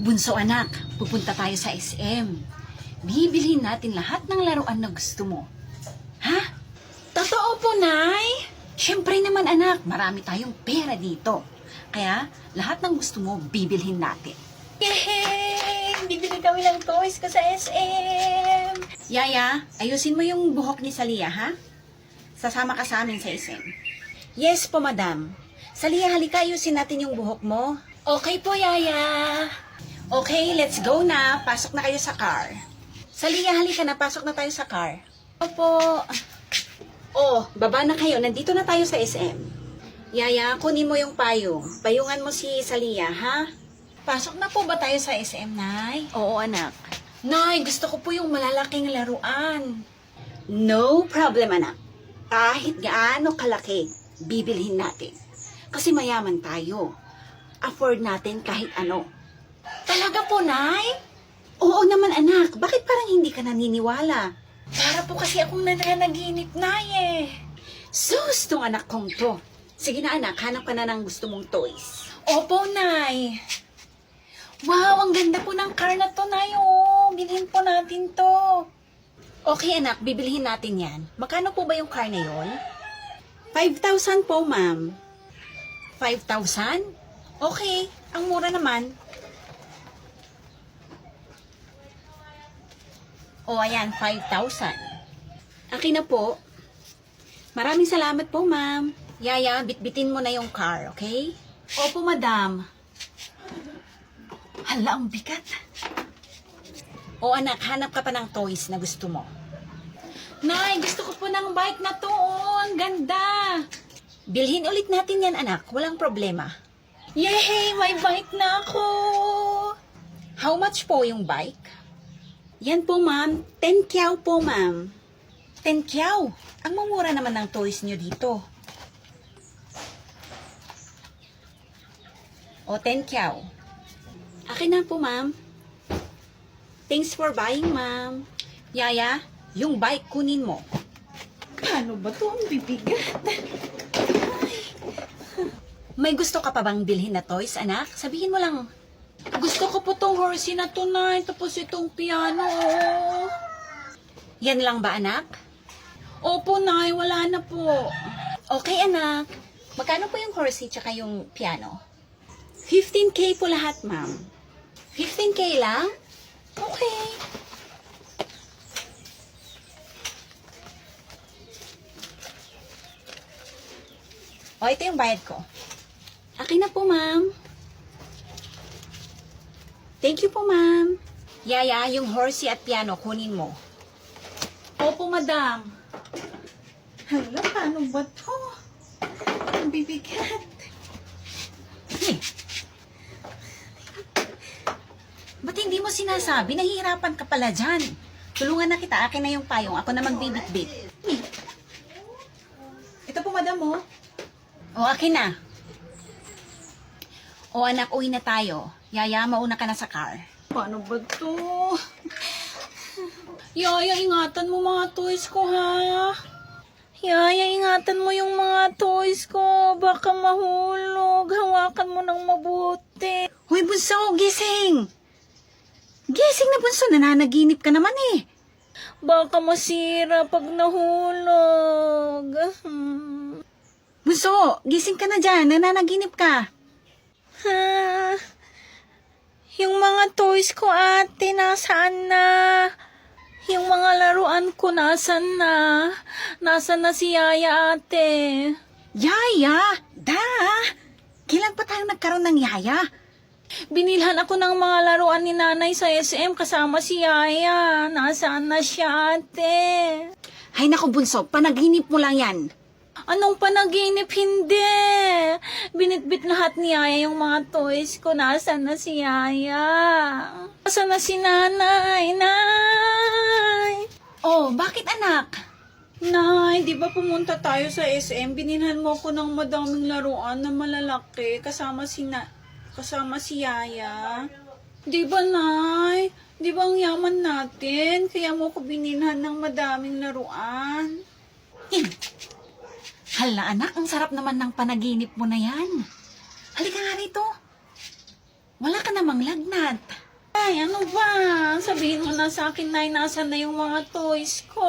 Bunso anak, pupunta tayo sa SM. Bibilhin natin lahat ng laruan na gusto mo. Ha? Totoo po, Nay? Siyempre naman anak, marami tayong pera dito. Kaya lahat ng gusto mo, bibilhin natin. Yay! Bibili kami ng toys ko sa SM. Yaya, ayusin mo yung buhok ni Salia, ha? Sasama ka sa amin sa SM. Yes po, madam. Salia, halika, ayusin natin yung buhok mo. Okay po, Yaya. Okay, let's go na. Pasok na kayo sa car. Salia, halika na. Pasok na tayo sa car. Opo. Oh, baba na kayo. Nandito na tayo sa SM. Yaya, kunin mo yung payong. Payungan mo si Salia, ha? Pasok na po ba tayo sa SM, Nay? Oo, anak. Nay, gusto ko po yung malalaking laruan. No problem, anak. Kahit gaano kalaki, bibilhin natin. Kasi mayaman tayo. Afford natin kahit ano. Talaga po, Nay? Oo naman, anak. Bakit parang hindi ka naniniwala? Para po kasi akong nananaginip, Nay, eh. Sus, tong anak kong to. Sige na, anak. Hanap ka na ng gusto mong toys. Opo, Nay. Wow, ang ganda po ng car na to, Nay. Oh, bilhin po natin to. Okay, anak. Bibilhin natin yan. Magkano po ba yung car na yon? 5,000 po, ma'am. 5,000? Okay, ang mura naman. O, ayan, 5,000. Akin na po. Maraming salamat po, ma'am. Yaya, bitbitin mo na yung car, okay? Opo, madam. Hala, ang bigat. O, anak, hanap ka pa ng toys na gusto mo. Nay, gusto ko po ng bike na to. Oh, ang ganda. Bilhin ulit natin yan, anak. Walang problema. Yay! May bike na ako! How much po yung bike? Yan po, ma'am. 10 kyaw po, ma'am. 10 kyaw? Ang mamura naman ng toys nyo dito. O, 10 kyaw. Akin na po, ma'am. Thanks for buying, ma'am. Yaya, yung bike kunin mo. Paano ba to? Ang bibigat. May gusto ka pa bang bilhin na toys, anak? Sabihin mo lang. Gusto ko po tong horsey na to, Nay. Tapos itong piano. Yan lang ba, anak? Opo, Nay. Wala na po. Okay, anak. Magkano po yung horsey tsaka yung piano? 15K po lahat, ma'am. 15K lang? Okay. O, ito yung bayad ko. Akin na po, ma'am. Thank you po, ma'am. Yaya, yung horsey at piano, kunin mo. Opo, madam. Hala, paano ba to? Ang bibigat. Ba't hindi mo sinasabi? Nahihirapan ka pala dyan. Tulungan na kita. Akin na yung payong. Ako na magbibit-bit. Ito po, madam, oh. O, akin na. O, anak, uwi na tayo. Yaya, mauna ka na sa car. Paano ba to? Yaya, ingatan mo mga toys ko, ha? Yaya, ingatan mo yung mga toys ko. Baka mahulog. Hawakan mo ng mabuti. Hoy, bunso, gising! Gising na, bunso. Nananaginip ka naman, eh. Baka masira pag nahulog. Bunso, gising ka na dyan. Nananaginip ka. Ha? Yung mga toys ko, ate, nasaan na? Yung mga laruan ko, nasaan na? Nasaan na si Yaya, ate? Yaya? Da? Kailan pa tayo nagkaroon ng Yaya? Binilhan ako ng mga laruan ni nanay sa SM kasama si Yaya. Nasaan na siya, ate? Hay naku, bunso, panaginip mo lang yan. Anong panaginip? Hindi. Binitbit lahat ni Yaya yung mga toys ko. Nasaan na si Yaya? Nasaan na si nanay? Nay! Oh, bakit anak? Nay, di ba pumunta tayo sa SM? Binilhan mo ko ng madaming laruan na malalaki kasama si Yaya. Di ba, Nay? Di ba ang yaman natin? Kaya mo ko binilhan ng madaming laruan. Hala, anak, ang sarap naman ng panaginip mo na yan. Halika nga rito. Wala ka namang lagnat. Nay, ano ba? Sabihin mo na sa akin, Nay, nasan na yung mga toys ko?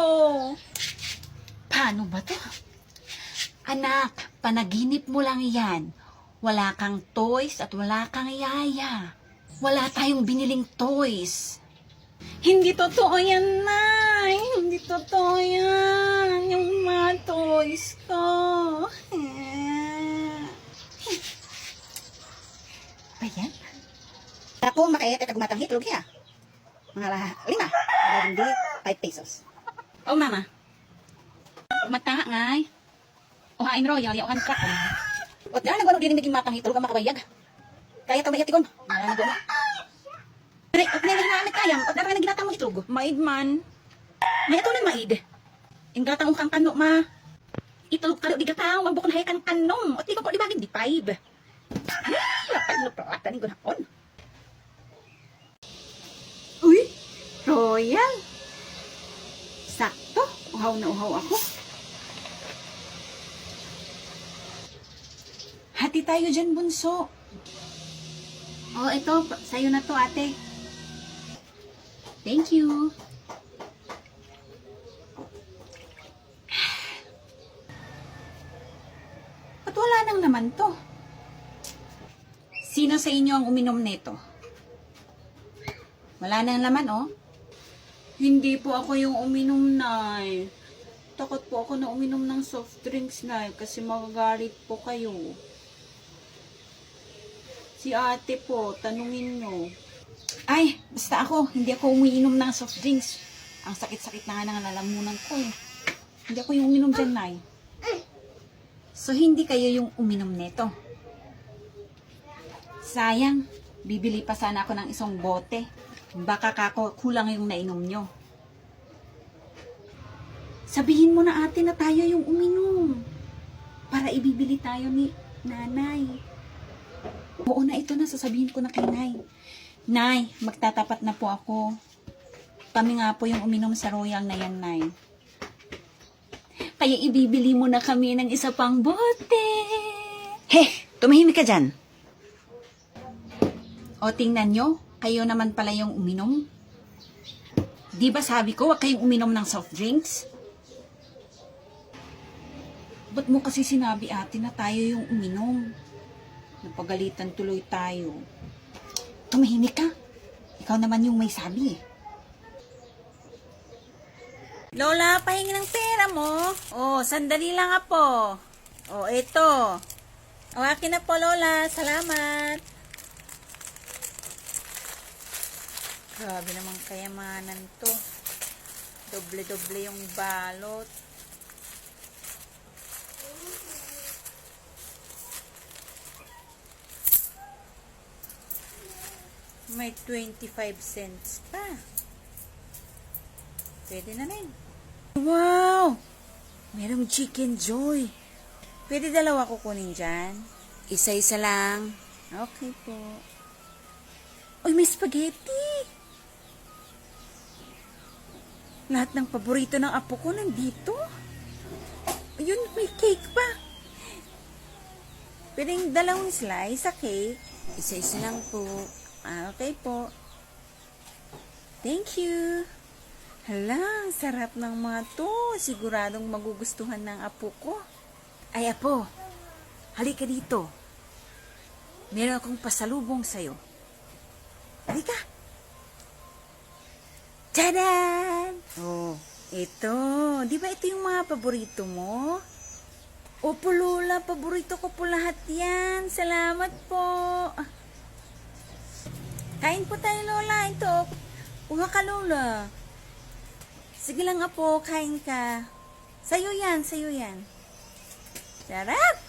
Paano ba to? Anak, panaginip mo lang yan. Wala kang toys at wala kang yaya. Wala tayong biniling toys. Hindi totoo yan, Nay. Hindi totoo yan. Yung mga toys ko. Ba yan? Ako makaya kay gumatang hitlog ya. Mga 5, hindi 5 pesos. Oh, mama. Mata ngay. O hain royal, yawan ka. Ot na nagwano din naging matang hitlog ang makabayag. Kaya to mayatikon. Wala na doon. Pero ot na ginamit kayang, ot na ginatang mo hitlog. Maid man. May ito na maid. Inggatang kang kano ma. Itlog karo di gatang, wag bukon hayakan kanom. Ot di ko di bagin di 5. Ano pa atanin ko na on. Uy, royal. Sakto. Uhaw na uhaw ako. Hati tayo dyan, bunso. Oh, ito sa'yo na to, ate. Thank you. Ba't wala nang naman to? Sino sa inyo ang uminom nito? Wala nang laman, oh. Hindi po ako yung uminom, Nay. Takot po ako na uminom ng soft drinks, Nay, kasi magagalit po kayo. Si ate po, tanungin nyo. Ay, basta ako, hindi ako umiinom ng soft drinks. Ang sakit-sakit na nga ng lalamunan ko eh. Hindi ako yung uminom dyan, Nay. So, hindi kayo yung uminom nito. Sayang, bibili pa sana ako ng isang bote. Baka kulang yung nainom nyo. Sabihin mo na ate na tayo yung uminom. Para ibibili tayo ni nanay. Oo na, ito na, sasabihin ko na kay Nay. Nay, magtatapat na po ako. Kami nga po yung uminom sa Royal na yan, Nay. Kaya ibibili mo na kami ng isa pang bote. He, tumahimik ka dyan. O tingnan nyo, kayo naman pala yung uminom. Di ba sabi ko, wag kayong uminom ng soft drinks? Ba't mo kasi sinabi ate na tayo yung uminom? Napagalitan tuloy tayo. Tumahimik ka. Ikaw naman yung may sabi eh. Lola, pahingi ng pera mo. Oh, sandali lang po. Oh, ito. O, akin na po, Lola. Salamat. Grabe naman kayamanan to. Doble-doble yung balot. May 25 cents pa. Pwede na rin. Wow! Merong Chicken Joy. Pwede dalawa kukunin dyan? Isa-isa lang. Okay po. Uy, may spaghetti! Lahat ng paborito ng apo ko nandito. Ayun, may cake pa. Pwedeng dalawang slice sa cake. Isa-isa lang po. Okay po. Thank you. Hala, sarap ng mga to. Siguradong magugustuhan ng apo ko. Ay, apo. Halika dito. Meron akong pasalubong sa'yo. Halika. Tadaan! Oh, ito. Di ba ito yung mga paborito mo? Opo, Lola. Paborito ko po lahat yan. Salamat po. Kain po tayo, Lola. Ito. Kuha ka, Lola. Sige lang, apo. Kain ka. Sa'yo yan. Sa'yo yan. Sarap!